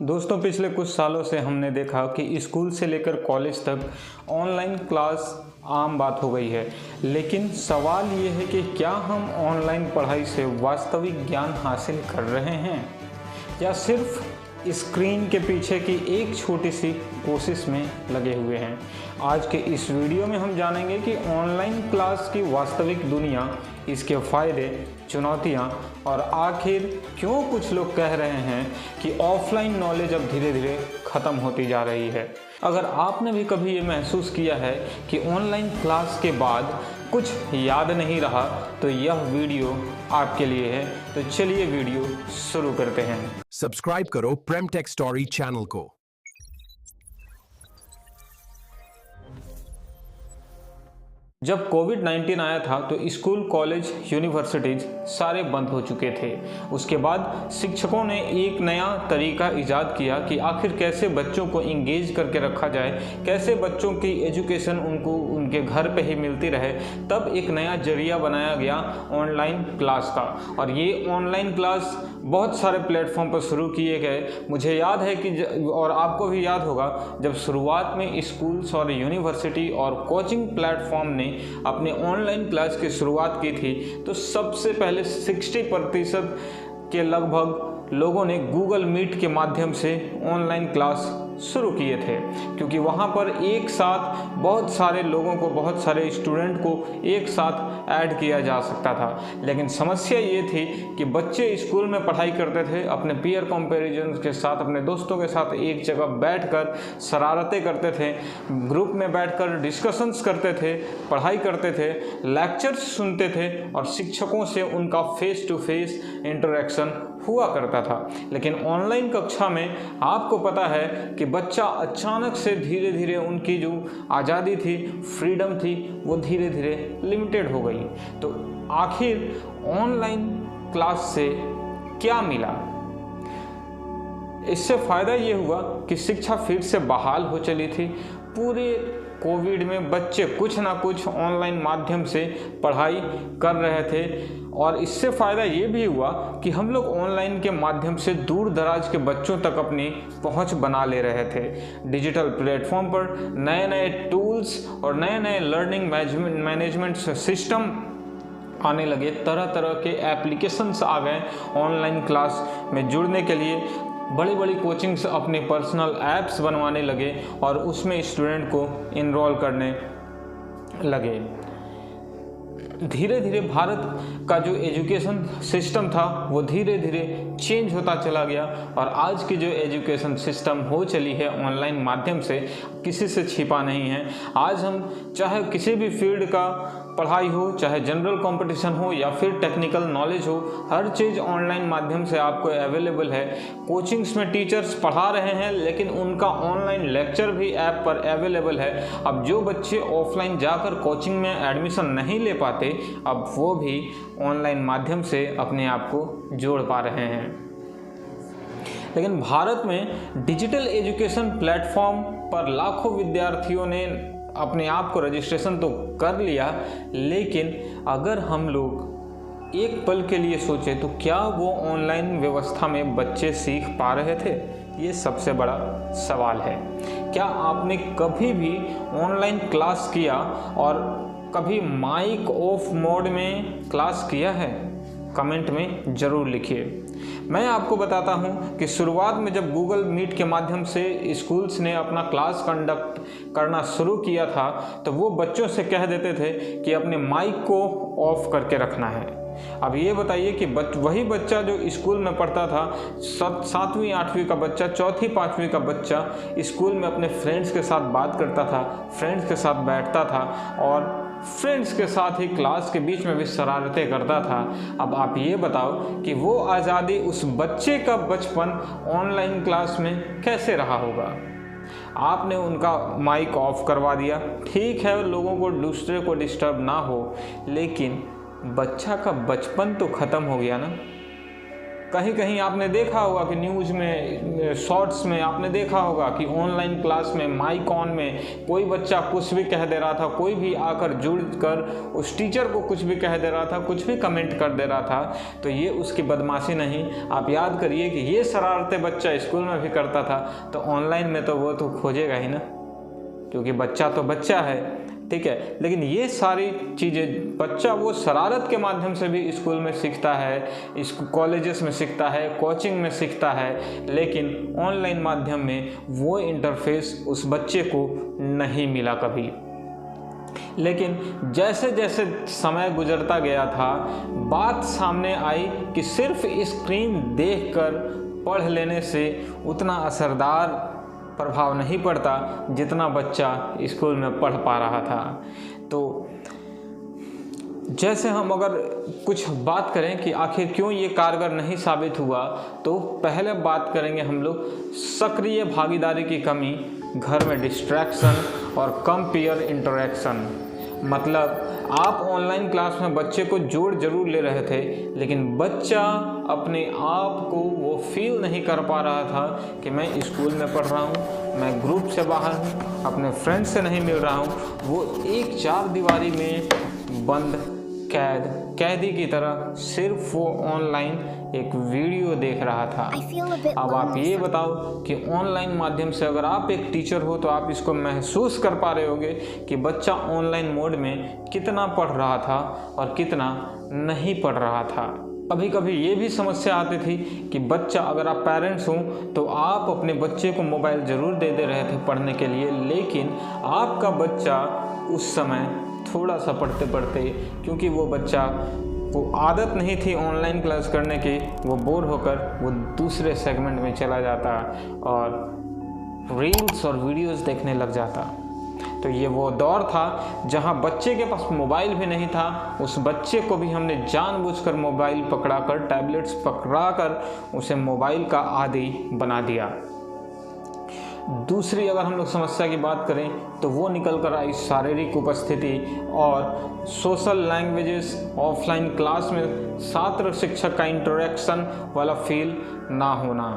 दोस्तों, पिछले कुछ सालों से हमने देखा कि स्कूल से लेकर कॉलेज तक ऑनलाइन क्लास आम बात हो गई है। लेकिन सवाल ये है कि क्या हम ऑनलाइन पढ़ाई से वास्तविक ज्ञान हासिल कर रहे हैं या सिर्फ स्क्रीन के पीछे की एक छोटी सी कोशिश में लगे हुए हैं। आज के इस वीडियो में हम जानेंगे कि ऑनलाइन क्लास की वास्तविक दुनिया, इसके फ़ायदे, चुनौतियां और आखिर क्यों कुछ लोग कह रहे हैं कि ऑफलाइन नॉलेज अब धीरे धीरे ख़त्म होती जा रही है। अगर आपने भी कभी ये महसूस किया है कि ऑनलाइन क्लास के बाद कुछ याद नहीं रहा, तो यह वीडियो आपके लिए है। तो चलिए वीडियो शुरू करते हैं। सब्सक्राइब करो प्रेमटेक स्टोरी चैनल को। जब कोविड-19 आया था तो स्कूल, कॉलेज, यूनिवर्सिटीज़ सारे बंद हो चुके थे। उसके बाद शिक्षकों ने एक नया तरीका ईजाद किया कि आखिर कैसे बच्चों को इंगेज करके रखा जाए, कैसे बच्चों की एजुकेशन उनको उनके घर पे ही मिलती रहे। तब एक नया जरिया बनाया गया ऑनलाइन क्लास का, और ये ऑनलाइन क्लास बहुत सारे प्लेटफॉर्म पर शुरू किए गए। मुझे याद है कि और आपको भी याद होगा, जब शुरुआत में स्कूल्स और यूनिवर्सिटी और कोचिंग प्लेटफॉर्म ने अपने ऑनलाइन क्लास की शुरुआत की थी, तो सबसे पहले 60% के लगभग लोगों ने गूगल मीट के माध्यम से ऑनलाइन क्लास शुरू किए थे, क्योंकि वहाँ पर एक साथ बहुत सारे लोगों को, बहुत सारे स्टूडेंट को एक साथ ऐड किया जा सकता था। लेकिन समस्या ये थी कि बच्चे स्कूल में पढ़ाई करते थे, अपने पीयर कंपैरिजन के साथ, अपने दोस्तों के साथ एक जगह बैठकर शरारतें करते थे, ग्रुप में बैठकर डिस्कशंस करते थे, पढ़ाई करते थे, लेक्चर्स सुनते थे और शिक्षकों से उनका फेस टू फेस इंटरेक्शन हुआ करता था। लेकिन ऑनलाइन कक्षा में आपको पता है कि बच्चा अचानक से धीरे धीरे उनकी जो आज़ादी थी, फ्रीडम थी, वो धीरे धीरे लिमिटेड हो गई। तो आखिर ऑनलाइन क्लास से क्या मिला? इससे फ़ायदा ये हुआ कि शिक्षा फिर से बहाल हो चली थी। पूरे कोविड में बच्चे कुछ ना कुछ ऑनलाइन माध्यम से पढ़ाई कर रहे थे, और इससे फ़ायदा ये भी हुआ कि हम लोग ऑनलाइन के माध्यम से दूर दराज के बच्चों तक अपनी पहुंच बना ले रहे थे। डिजिटल प्लेटफॉर्म पर नए नए टूल्स और नए नए लर्निंग मैनेजमेंट सिस्टम आने लगे, तरह तरह के एप्लीकेशंस आ गए ऑनलाइन क्लास में जुड़ने के लिए। बड़ी बड़ी कोचिंग्स अपने पर्सनल ऐप्स बनवाने लगे और उसमें स्टूडेंट को इनरोल करने लगे। धीरे धीरे भारत का जो एजुकेशन सिस्टम था वो धीरे धीरे चेंज होता चला गया, और आज की जो एजुकेशन सिस्टम हो चली है ऑनलाइन माध्यम से, किसी से छिपा नहीं है। आज हम चाहे किसी भी फील्ड का पढ़ाई हो, चाहे जनरल कंपटीशन हो या फिर टेक्निकल नॉलेज हो, हर चीज़ ऑनलाइन माध्यम से आपको अवेलेबल है। कोचिंग्स में टीचर्स पढ़ा रहे हैं, लेकिन उनका ऑनलाइन लेक्चर भी ऐप पर अवेलेबल है। अब जो बच्चे ऑफलाइन जाकर कोचिंग में एडमिशन नहीं ले पाते, अब वो भी ऑनलाइन माध्यम से अपने आप को जोड़ पा रहे हैं। लेकिन भारत में डिजिटल एजुकेशन प्लेटफॉर्म पर लाखों विद्यार्थियों ने अपने आप को रजिस्ट्रेशन तो कर लिया, लेकिन अगर हम लोग एक पल के लिए सोचें तो क्या वो ऑनलाइन व्यवस्था में बच्चे सीख पा रहे थे? ये सबसे बड़ा सवाल है। क्या आपने कभी भी ऑनलाइन क्लास किया और कभी माइक ऑफ मोड में क्लास किया है? कमेंट में ज़रूर लिखिए। मैं आपको बताता हूं कि शुरुआत में जब गूगल मीट के माध्यम से स्कूल्स ने अपना क्लास कंडक्ट करना शुरू किया था, तो वो बच्चों से कह देते थे कि अपने माइक को ऑफ करके रखना है। अब ये बताइए कि वही बच्चा जो स्कूल में पढ़ता था, 7वीं 8वीं का बच्चा, 4थी 5वीं का बच्चा स्कूल में अपने फ्रेंड्स के साथ बात करता था, फ्रेंड्स के साथ बैठता था और फ्रेंड्स के साथ ही क्लास के बीच में भी शरारतें करता था। अब आप ये बताओ कि वो आज़ादी, उस बच्चे का बचपन ऑनलाइन क्लास में कैसे रहा होगा? आपने उनका माइक ऑफ करवा दिया, ठीक है, लोगों को, दूसरे को डिस्टर्ब ना हो, लेकिन बच्चा का बचपन तो ख़त्म हो गया ना। कहीं कहीं आपने देखा होगा कि न्यूज़ में, शॉर्ट्स में आपने देखा होगा कि ऑनलाइन क्लास में माइक ऑन में कोई बच्चा कुछ भी कह दे रहा था, कोई भी आकर जुड़ कर उस टीचर को कुछ भी कह दे रहा था, कुछ भी कमेंट कर दे रहा था। तो ये उसकी बदमाशी नहीं, आप याद करिए कि ये शरारतें बच्चा स्कूल में भी करता था, तो ऑनलाइन में तो वो तो खोजेगा ही ना, क्योंकि बच्चा तो बच्चा है, ठीक है। लेकिन ये सारी चीज़ें बच्चा वो शरारत के माध्यम से भी स्कूल में सीखता है, इस कॉलेजेस में सीखता है, कोचिंग में सीखता है, लेकिन ऑनलाइन माध्यम में वो इंटरफेस उस बच्चे को नहीं मिला कभी। लेकिन जैसे जैसे समय गुजरता गया था, बात सामने आई कि सिर्फ स्क्रीन देखकर पढ़ लेने से उतना असरदार प्रभाव नहीं पड़ता जितना बच्चा स्कूल में पढ़ पा रहा था। तो जैसे हम अगर कुछ बात करें कि आखिर क्यों ये कारगर नहीं साबित हुआ, तो पहले बात करेंगे हम लोग सक्रिय भागीदारी की कमी, घर में डिस्ट्रैक्शन और कम पीयर इंटरेक्शन। मतलब आप ऑनलाइन क्लास में बच्चे को जोड़ जरूर ले रहे थे, लेकिन बच्चा अपने आप को वो फील नहीं कर पा रहा था कि मैं स्कूल में पढ़ रहा हूँ, मैं ग्रुप से बाहर हूँ, अपने फ्रेंड से नहीं मिल रहा हूँ। वो एक चार दीवारी में बंद कैदी की तरह सिर्फ वो ऑनलाइन एक वीडियो देख रहा था। अब आप ये बताओ कि ऑनलाइन माध्यम से अगर आप एक टीचर हो तो आप इसको महसूस कर पा रहे होगे कि बच्चा ऑनलाइन मोड में कितना पढ़ रहा था और कितना नहीं पढ़ रहा था। कभी कभी ये भी समस्या आती थी कि बच्चा, अगर आप पेरेंट्स हों तो आप अपने बच्चे को मोबाइल ज़रूर दे रहे थे पढ़ने के लिए, लेकिन आपका बच्चा उस समय थोड़ा सा पढ़ते पढ़ते, क्योंकि वो बच्चा को आदत नहीं थी ऑनलाइन क्लास करने की, वो बोर होकर वो दूसरे सेगमेंट में चला जाता और रील्स और वीडियोस देखने लग जाता। तो ये वो दौर था जहां बच्चे के पास मोबाइल भी नहीं था, उस बच्चे को भी हमने जानबूझकर मोबाइल पकड़ाकर, टैबलेट्स पकड़ाकर उसे मोबाइल का आदी बना दिया। दूसरी अगर हम लोग समस्या की बात करें तो वो निकल कर आई शारीरिक उपस्थिति और सोशल लैंग्वेजेस। ऑफलाइन क्लास में छात्र शिक्षक का इंटरेक्शन वाला फील ना होना।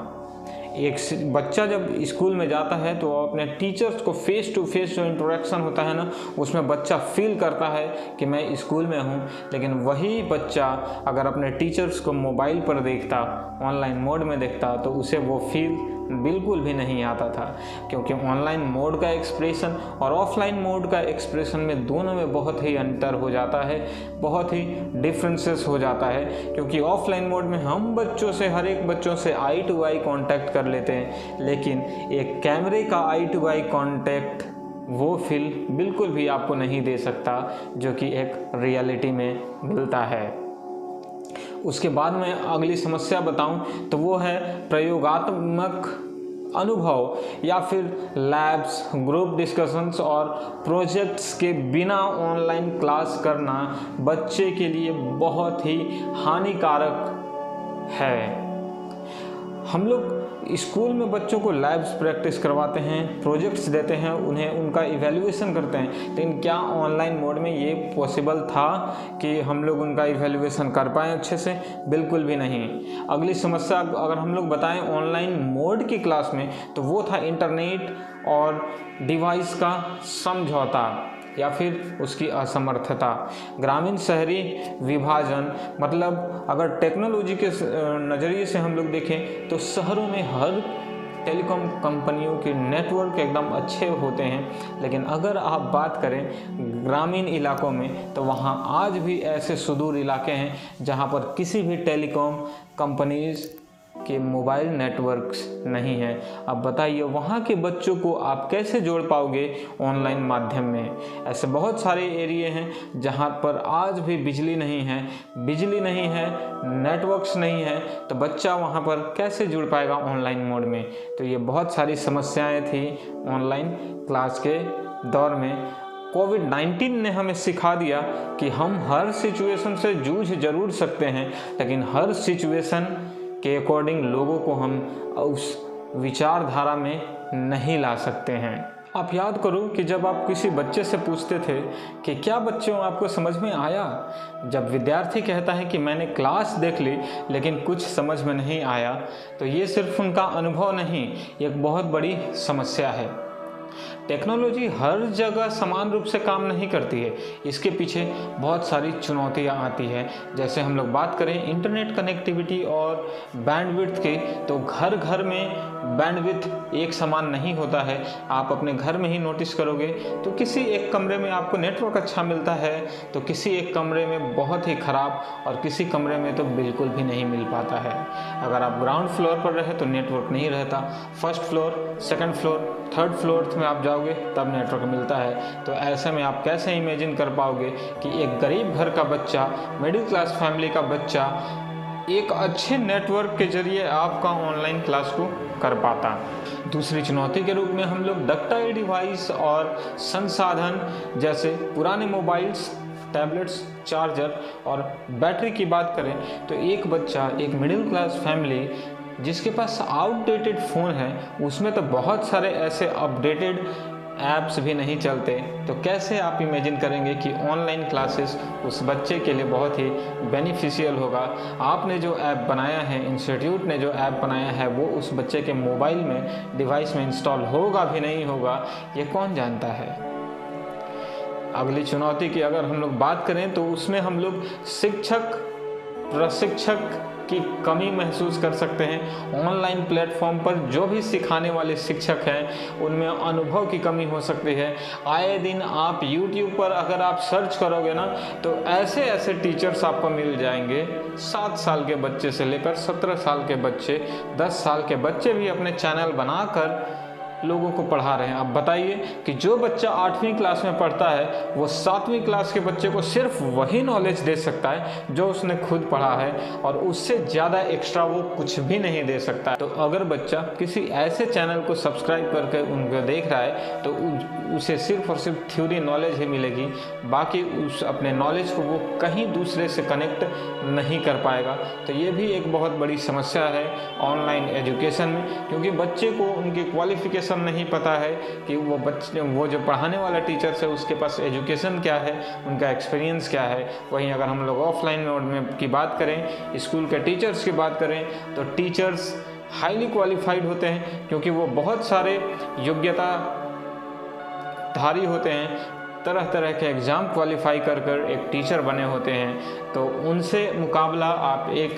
एक बच्चा जब स्कूल में जाता है तो अपने टीचर्स को फेस टू फेस जो इंटरेक्शन होता है ना, उसमें बच्चा फील करता है कि मैं स्कूल में हूँ। लेकिन वही बच्चा अगर अपने टीचर्स को मोबाइल पर देखता, ऑनलाइन मोड में देखता, तो उसे वो फील बिल्कुल भी नहीं आता था, क्योंकि ऑनलाइन मोड का एक्सप्रेशन और ऑफलाइन मोड का एक्सप्रेशन में दोनों में बहुत ही अंतर हो जाता है, बहुत ही डिफरेंसेस हो जाता है। क्योंकि ऑफलाइन मोड में हम बच्चों से, हर एक बच्चों से आई टू आई कांटेक्ट कर लेते हैं, लेकिन एक कैमरे का आई टू आई कांटेक्ट वो फील बिल्कुल भी आपको नहीं दे सकता जो कि एक रियलिटी में मिलता है। उसके बाद में अगली समस्या बताऊं तो वो है प्रयोगात्मक अनुभव या फिर लैब्स, ग्रुप डिस्कशंस और प्रोजेक्ट्स के बिना ऑनलाइन क्लास करना बच्चे के लिए बहुत ही हानिकारक है। हम लोग स्कूल में बच्चों को लैब्स प्रैक्टिस करवाते हैं, प्रोजेक्ट्स देते हैं, उन्हें उनका इवैल्यूएशन करते हैं, लेकिन क्या ऑनलाइन मोड में ये पॉसिबल था कि हम लोग उनका इवैल्यूएशन कर पाएँ अच्छे से? बिल्कुल भी नहीं। अगली समस्या अगर हम लोग बताएं ऑनलाइन मोड की क्लास में, तो वो था इंटरनेट और डिवाइस का समझौता या फिर उसकी असमर्थता। ग्रामीण शहरी विभाजन, मतलब अगर टेक्नोलॉजी के नज़रिए से हम लोग देखें तो शहरों में हर टेलीकॉम कंपनियों के नेटवर्क एकदम अच्छे होते हैं, लेकिन अगर आप बात करें ग्रामीण इलाकों में तो वहाँ आज भी ऐसे सुदूर इलाके हैं जहाँ पर किसी भी टेलीकॉम कंपनीज के मोबाइल नेटवर्क्स नहीं है। अब बताइए वहाँ के बच्चों को आप कैसे जोड़ पाओगे ऑनलाइन माध्यम में? ऐसे बहुत सारे एरिए हैं जहाँ पर आज भी बिजली नहीं है, नेटवर्क्स नहीं है, तो बच्चा वहाँ पर कैसे जुड़ पाएगा ऑनलाइन मोड में? तो ये बहुत सारी समस्याएं थी ऑनलाइन क्लास के दौर में। कोविड-19 ने हमें सिखा दिया कि हम हर सिचुएशन से जूझ जरूर सकते हैं, लेकिन हर सिचुएशन के अकॉर्डिंग लोगों को हम उस विचारधारा में नहीं ला सकते हैं। आप याद करो कि जब आप किसी बच्चे से पूछते थे कि क्या बच्चों आपको समझ में आया, जब विद्यार्थी कहता है कि मैंने क्लास देख ली लेकिन कुछ समझ में नहीं आया, तो ये सिर्फ उनका अनुभव नहीं, एक बहुत बड़ी समस्या है। टेक्नोलॉजी हर जगह समान रूप से काम नहीं करती है, इसके पीछे बहुत सारी चुनौतियां आती हैं। जैसे हम लोग बात करें इंटरनेट कनेक्टिविटी और बैंडविड्थ की, तो घर घर में बैंडविड्थ एक समान नहीं होता है। आप अपने घर में ही नोटिस करोगे तो किसी एक कमरे में आपको नेटवर्क अच्छा मिलता है, तो किसी एक कमरे में बहुत ही ख़राब, और किसी कमरे में तो बिल्कुल भी नहीं मिल पाता है। अगर आप ग्राउंड फ्लोर पर रहे तो नेटवर्क नहीं रहता, first floor, second floor, third floor में आप जाओगे तब नेटवर्क मिलता है। तो ऐसे में आप कैसे इमेजिन कर पाओगे कि एक गरीब घर का बच्चा, मिडिल क्लास फैमिली का बच्चा एक अच्छे नेटवर्क के जरिए आपका ऑनलाइन क्लास को कर पाता। दूसरी चुनौती के रूप में हम लोग डक्टाइल डिवाइस और संसाधन जैसे पुराने मोबाइल्स, टैबलेट्स, चार्जर और बैटरी की बात करें तो एक बच्चा, एक मिडिल क्लास फैमिली जिसके पास आउटडेटेड फ़ोन है, उसमें तो बहुत सारे ऐसे अपडेटेड ऐप्स भी नहीं चलते। तो कैसे आप इमेजिन करेंगे कि ऑनलाइन क्लासेस उस बच्चे के लिए बहुत ही बेनिफिशियल होगा। आपने जो ऐप बनाया है, इंस्टीट्यूट ने जो ऐप बनाया है, वो उस बच्चे के मोबाइल में, डिवाइस में इंस्टॉल होगा भी नहीं होगा, ये कौन जानता है। अगली चुनौती की अगर हम लोग बात करें तो उसमें हम लोग शिक्षक, प्रशिक्षक की कमी महसूस कर सकते हैं। ऑनलाइन प्लेटफॉर्म पर जो भी सिखाने वाले शिक्षक हैं उनमें अनुभव की कमी हो सकती है। आए दिन आप YouTube पर अगर आप सर्च करोगे ना तो ऐसे ऐसे टीचर्स आपको मिल जाएंगे, 7 साल के बच्चे से लेकर 17 साल के बच्चे, 10 साल के बच्चे भी अपने चैनल बनाकर लोगों को पढ़ा रहे हैं। अब बताइए कि जो बच्चा 8वीं क्लास में पढ़ता है वो 7वीं क्लास के बच्चे को सिर्फ वही नॉलेज दे सकता है जो उसने खुद पढ़ा है, और उससे ज़्यादा एक्स्ट्रा वो कुछ भी नहीं दे सकता। तो अगर बच्चा किसी ऐसे चैनल को सब्सक्राइब करके उनको देख रहा है तो उसे सिर्फ और सिर्फ थ्योरी नॉलेज ही मिलेगी, बाकी उस अपने नॉलेज को वो कहीं दूसरे से कनेक्ट नहीं कर पाएगा। तो ये भी एक बहुत बड़ी समस्या है ऑनलाइन एजुकेशन में, क्योंकि बच्चे को उनकी क्वालिफिकेशन नहीं पता है कि वो जो पढ़ाने वाला टीचर्स है उसके पास एजुकेशन क्या है, उनका एक्सपीरियंस क्या है। वहीं अगर हम लोग ऑफलाइन मोड में की बात करें, स्कूल के टीचर्स की बात करें, तो टीचर्स हाईली क्वालिफाइड होते हैं क्योंकि वो बहुत सारे योग्यता धारी होते हैं, तरह तरह के एग्ज़ाम क्वालिफाई कर एक टीचर बने होते हैं। तो उनसे मुकाबला आप एक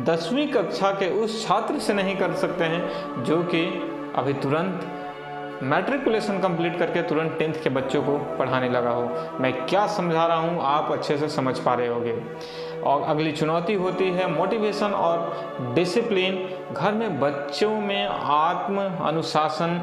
10वीं कक्षा के उस छात्र से नहीं कर सकते हैं जो कि अभी तुरंत मैट्रिकुलेशन कंप्लीट करके तुरंत 10th के बच्चों को पढ़ाने लगा हो। मैं क्या समझा रहा हूँ आप अच्छे से समझ पा रहे होंगे। और अगली चुनौती होती है मोटिवेशन और डिसिप्लिन। घर में बच्चों में आत्म अनुशासन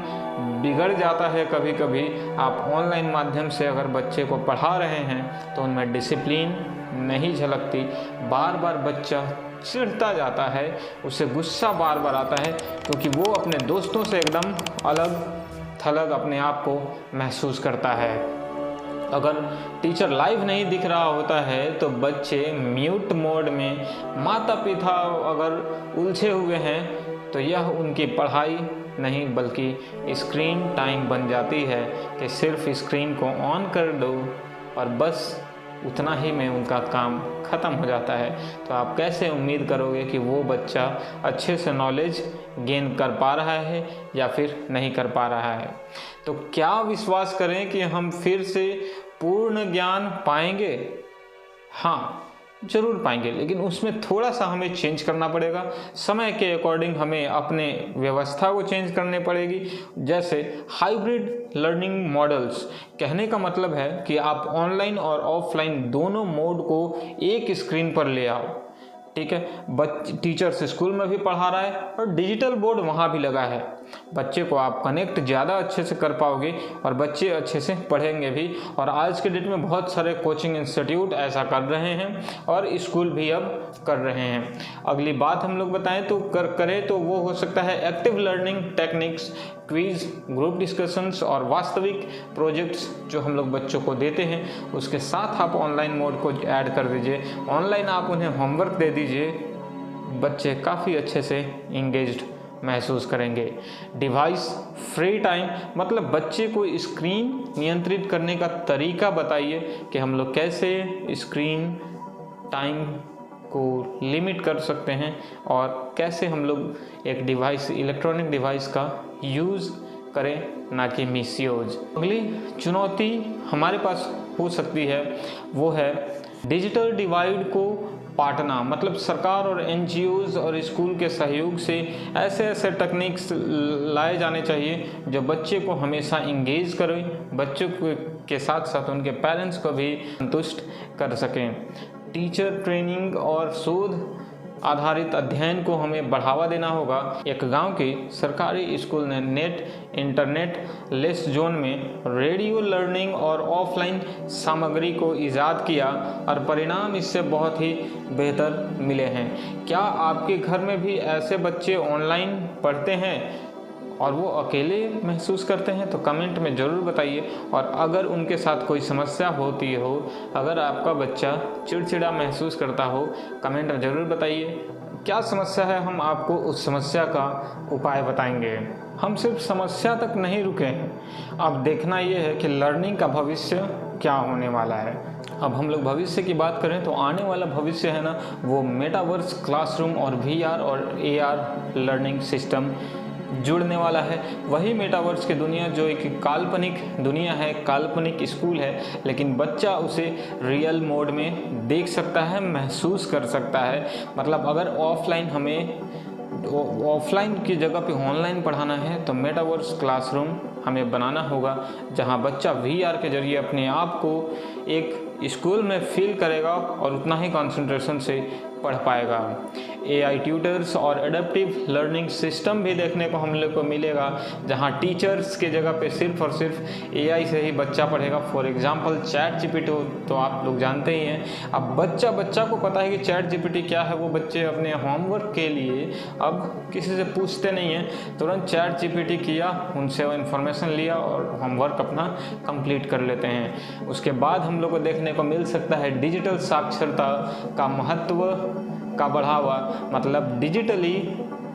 बिगड़ जाता है कभी कभी। आप ऑनलाइन माध्यम से अगर बच्चे को पढ़ा रहे हैं तो उनमें डिसिप्लिन नहीं झलकती, बार बार बच्चा चिढ़ता जाता है, उसे गुस्सा बार बार आता है क्योंकि वो अपने दोस्तों से एकदम अलग थलग अपने आप को महसूस करता है। अगर टीचर लाइव नहीं दिख रहा होता है तो बच्चे म्यूट मोड में, माता पिता अगर उलझे हुए हैं तो यह उनकी पढ़ाई नहीं बल्कि स्क्रीन टाइम बन जाती है कि सिर्फ स्क्रीन को ऑन कर दो और बस उतना ही में उनका काम ख़त्म हो जाता है। तो आप कैसे उम्मीद करोगे कि वो बच्चा अच्छे से नॉलेज गेन कर पा रहा है या फिर नहीं कर पा रहा है। तो क्या विश्वास करें कि हम फिर से पूर्ण ज्ञान पाएंगे? हाँ, ज़रूर पाएंगे, लेकिन उसमें थोड़ा सा हमें चेंज करना पड़ेगा। समय के अकॉर्डिंग हमें अपने व्यवस्था को चेंज करनी पड़ेगी। जैसे हाइब्रिड लर्निंग मॉडल्स, कहने का मतलब है कि आप ऑनलाइन और ऑफलाइन दोनों मोड को एक स्क्रीन पर ले आओ। ठीक है, टीचर्स स्कूल में भी पढ़ा रहा है और डिजिटल बोर्ड वहाँ भी लगा है। बच्चे को आप कनेक्ट ज़्यादा अच्छे से कर पाओगे और बच्चे अच्छे से पढ़ेंगे भी। और आज के डेट में बहुत सारे कोचिंग इंस्टीट्यूट ऐसा कर रहे हैं और स्कूल भी अब कर रहे हैं। अगली बात हम लोग बताएं तो करें तो वो हो सकता है active learning techniques, quiz, group discussions और वास्तविक प्रोजेक्ट्स जो हम लोग बच्चों को देते हैं उसके साथ आप ऑनलाइन मोड को ऐड कर दीजिए। ऑनलाइन आप उन्हें होमवर्क दे दीजिए, बच्चे काफ़ी अच्छे से इंगेज्ड महसूस करेंगे। डिवाइस फ्री टाइम मतलब बच्चे को स्क्रीन नियंत्रित करने का तरीका बताइए कि हम लोग कैसे स्क्रीन टाइम को लिमिट कर सकते हैं और कैसे हम लोग एक डिवाइस, इलेक्ट्रॉनिक डिवाइस का यूज़ करें, ना कि मिसयूज। अगली चुनौती हमारे पास हो सकती है वो है डिजिटल डिवाइड को पाटना, मतलब सरकार और NGOs और स्कूल के सहयोग से ऐसे ऐसे टेक्निक्स लाए जाने चाहिए जो बच्चे को हमेशा इंगेज करें, बच्चों के साथ साथ उनके पेरेंट्स को भी संतुष्ट कर सकें। टीचर ट्रेनिंग और शोध आधारित अध्ययन को हमें बढ़ावा देना होगा। एक गांव के सरकारी स्कूल ने इंटरनेट लेस जोन में रेडियो लर्निंग और ऑफलाइन सामग्री को ईजाद किया और परिणाम इससे बहुत ही बेहतर मिले हैं। क्या आपके घर में भी ऐसे बच्चे ऑनलाइन पढ़ते हैं और वो अकेले महसूस करते हैं? तो कमेंट में ज़रूर बताइए। और अगर उनके साथ कोई समस्या होती हो, अगर आपका बच्चा चिड़चिड़ा महसूस करता हो, कमेंट में ज़रूर बताइए। क्या समस्या है, हम आपको उस समस्या का उपाय बताएंगे। हम सिर्फ समस्या तक नहीं रुके हैं, अब देखना ये है कि लर्निंग का भविष्य क्या होने वाला है। अब हम लोग भविष्य की बात करें तो आने वाला भविष्य है ना, वो मेटावर्स क्लासरूम और VR और AR लर्निंग सिस्टम जुड़ने वाला है। वही मेटावर्स की दुनिया जो एक काल्पनिक दुनिया है, काल्पनिक स्कूल है, लेकिन बच्चा उसे रियल मोड में देख सकता है, महसूस कर सकता है। मतलब अगर ऑफलाइन की जगह पे ऑनलाइन पढ़ाना है तो मेटावर्स क्लासरूम हमें बनाना होगा, जहां बच्चा VR के जरिए अपने आप को एक स्कूल में फील करेगा और उतना ही कंसंट्रेशन से पढ़ पाएगा। AI ट्यूटर्स और एडेप्टिव लर्निंग सिस्टम भी देखने को हम लोग को मिलेगा, जहां टीचर्स के जगह पे सिर्फ और सिर्फ AI से ही बच्चा पढ़ेगा। फॉर एग्जांपल ChatGPT तो आप लोग जानते ही हैं। अब बच्चा को पता है कि ChatGPT क्या है, वो बच्चे अपने होमवर्क के लिए अब किसी से पूछते नहीं हैं, तुरंत ChatGPT किया, उनसे वो इन्फॉर्मेशन लिया और होमवर्क अपना कंप्लीट कर लेते हैं। उसके बाद हम लोग को देखने को मिल सकता है डिजिटल साक्षरता का महत्व का बढ़ावा, मतलब डिजिटली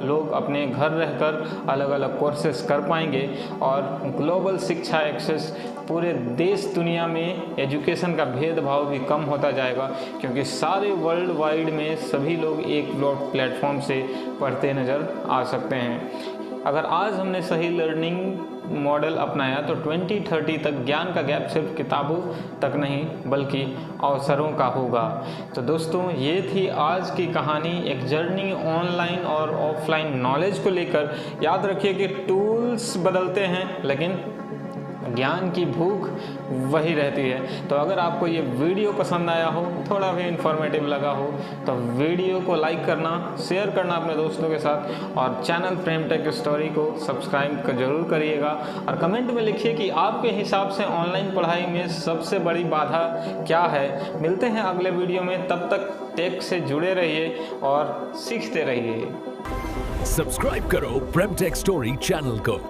लोग अपने घर रहकर अलग अलग कोर्सेस कर पाएंगे और ग्लोबल शिक्षा एक्सेस, पूरे देश दुनिया में एजुकेशन का भेदभाव भी कम होता जाएगा, क्योंकि सारे वर्ल्ड वाइड में सभी लोग एक प्लेटफॉर्म से पढ़ते नज़र आ सकते हैं। अगर आज हमने सही लर्निंग मॉडल अपनाया तो 2030 तक ज्ञान का गैप सिर्फ किताबों तक नहीं बल्कि अवसरों का होगा। तो दोस्तों, ये थी आज की कहानी, एक जर्नी ऑनलाइन और ऑफलाइन नॉलेज को लेकर। याद रखिए कि टूल्स बदलते हैं लेकिन ज्ञान की भूख वही रहती है। तो अगर आपको ये वीडियो पसंद आया हो, थोड़ा भी इन्फॉर्मेटिव लगा हो, तो वीडियो को लाइक करना, शेयर करना अपने दोस्तों के साथ और चैनल प्रेम टेक स्टोरी को सब्सक्राइब जरूर करिएगा। और कमेंट में लिखिए कि आपके हिसाब से ऑनलाइन पढ़ाई में सबसे बड़ी बाधा क्या है। मिलते हैं अगले वीडियो में, तब तक टेक से जुड़े रहिए और सीखते रहिए। सब्सक्राइब करो प्रेम टेक स्टोरी चैनल को।